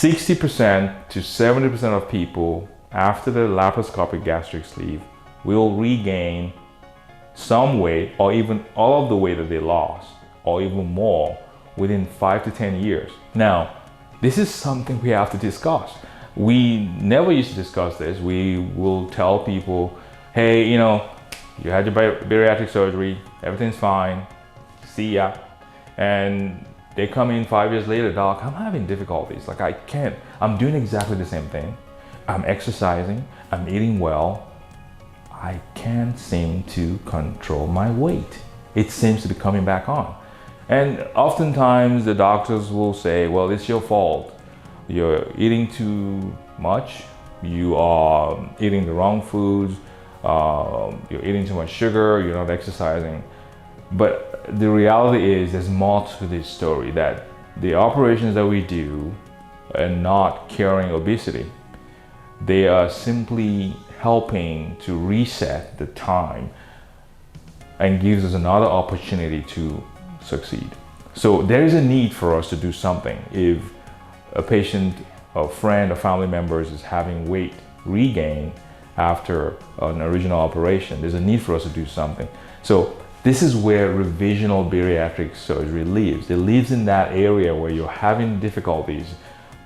60% to 70% of people after the laparoscopic gastric sleeve will regain some weight or even all of the weight that they lost or even more within 5 to 10 years. Now, this is something we have to discuss. We never used to discuss this. We will tell people, hey, you had your bariatric surgery, everything's fine, see ya. And they come in 5 years later, doc, I'm having difficulties. Like I can't, I'm doing exactly the same thing. I'm exercising, I'm eating well. I can't seem to control my weight. It seems to be coming back on. And oftentimes the doctors will say, well, it's your fault. You're eating too much. You are eating the wrong foods. You're eating too much sugar. You're not exercising. But the reality is there's more to this story, that the operations that we do are not curing obesity. They are simply helping to reset the time and gives us another opportunity to succeed. So there is a need for us to do something. If a patient, a friend, or family members is having weight regain after an original operation, there's a need for us to do something. So this is where revisional bariatric surgery lives. It lives in that area where you're having difficulties,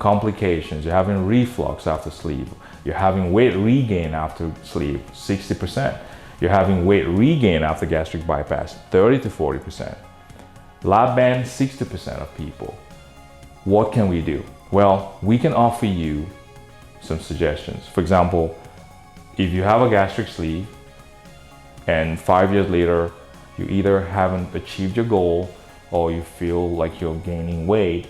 complications, you're having reflux after sleeve, you're having weight regain after sleeve, 60%. You're having weight regain after gastric bypass, 30 to 40%. Lap band, 60% of people. What can we do? Well, we can offer you some suggestions. For example, if you have a gastric sleeve and 5 years later, you either haven't achieved your goal or you feel like you're gaining weight,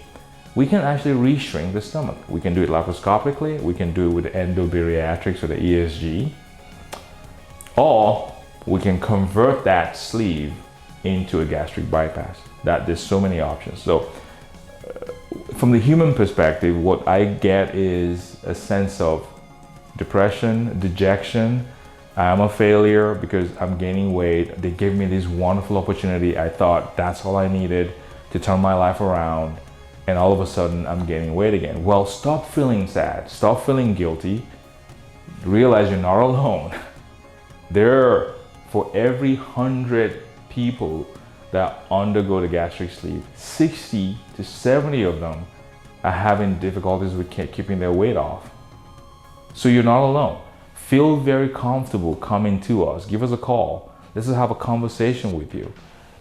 we can actually re-shrink the stomach. We can do it laparoscopically, we can do it with endobariatrics or the ESG, or we can convert that sleeve into a gastric bypass. There's so many options. So from the human perspective, what I get is a sense of depression, dejection. I'm a failure because I'm gaining weight. They gave me this wonderful opportunity. I thought that's all I needed to turn my life around. And all of a sudden I'm gaining weight again. Well, stop feeling sad. Stop feeling guilty. Realize you're not alone. For every 100 people that undergo the gastric sleeve, 60 to 70 of them are having difficulties with keeping their weight off. So you're not alone. Feel very comfortable coming to us. Give us a call. Let's have a conversation with you.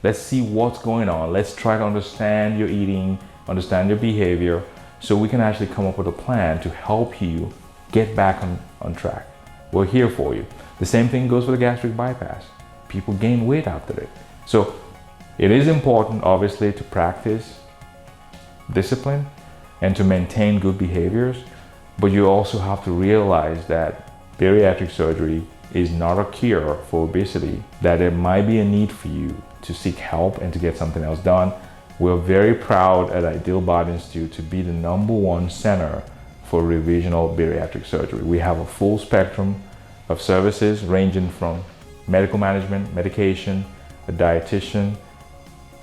Let's see what's going on. Let's try to understand your eating, understand your behavior, so we can actually come up with a plan to help you get back on track. We're here for you. The same thing goes for the gastric bypass. People gain weight after it. So it is important, obviously, to practice discipline and to maintain good behaviors, but you also have to realize that bariatric surgery is not a cure for obesity, that there might be a need for you to seek help and to get something else done. We're very proud at Ideal Body Institute to be the #1 center for revisional bariatric surgery. We have a full spectrum of services ranging from medical management, medication, a dietitian,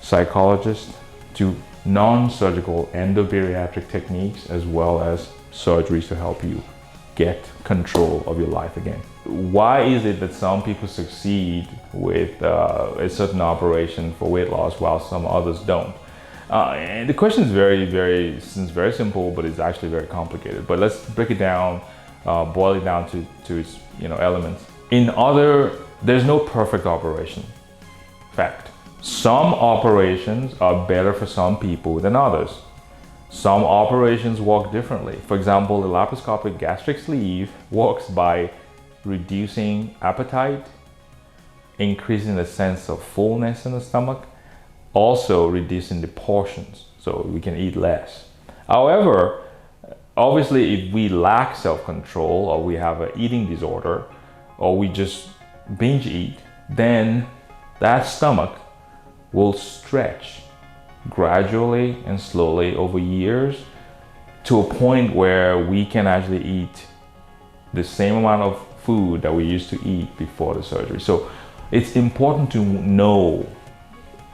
psychologist, to non-surgical endobariatric techniques, as well as surgeries to help you get control of your life again. Why is it that some people succeed with a certain operation for weight loss while some others don't? And the question is very simple, but it's actually very complicated. But let's break it down, boil it down to its elements. There's no perfect operation. Fact. Some operations are better for some people than others. Some operations work differently. For example, the laparoscopic gastric sleeve works by reducing appetite, increasing the sense of fullness in the stomach, also reducing the portions so we can eat less. However, obviously, if we lack self-control or we have an eating disorder or we just binge eat, then that stomach will stretch gradually and slowly over years to a point where we can actually eat the same amount of food that we used to eat before the surgery. So it's important to know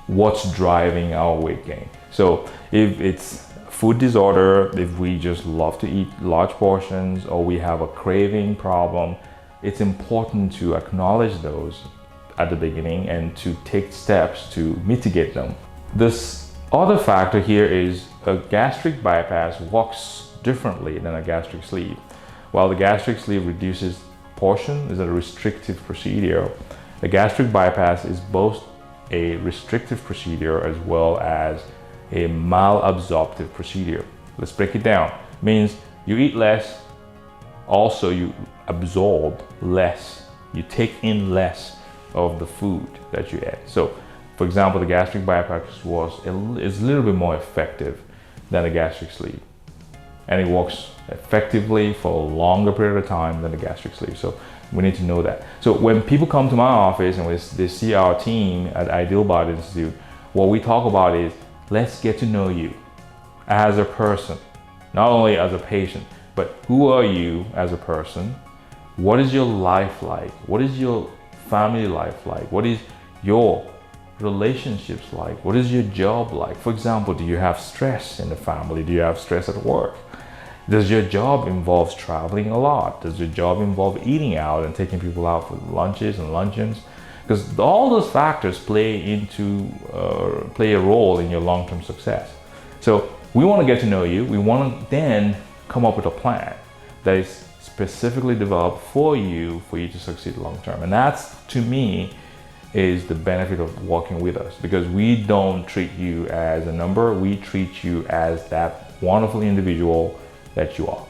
what's driving our weight gain. So if it's food disorder, if we just love to eat large portions or we have a craving problem, it's important to acknowledge those at the beginning and to take steps to mitigate them. This other factor here is a gastric bypass works differently than a gastric sleeve. While the gastric sleeve reduces portion, is a restrictive procedure, a gastric bypass is both a restrictive procedure as well as a malabsorptive procedure. Let's break it down. It means you eat less, also you absorb less, you take in less of the food that you eat. So for example, the gastric bypass is a little bit more effective than a gastric sleeve, and it works effectively for a longer period of time than the gastric sleeve. So we need to know that. So when people come to my office and they see our team at IBI Institute, what we talk about is, let's get to know you as a person, not only as a patient, but who are you as a person? What is your life like? What is your family life like? What is your relationships like? What is your job like? For example, do you have stress in the family? Do you have stress at work? Does your job involve traveling a lot? Does your job involve eating out and taking people out for lunches and luncheons? Because all those factors play a role in your long-term success. So we want to get to know you. We want to then come up with a plan that is specifically developed for you to succeed long-term. And that's, to me, is the benefit of working with us, because we don't treat you as a number. We treat you as that wonderful individual that you are.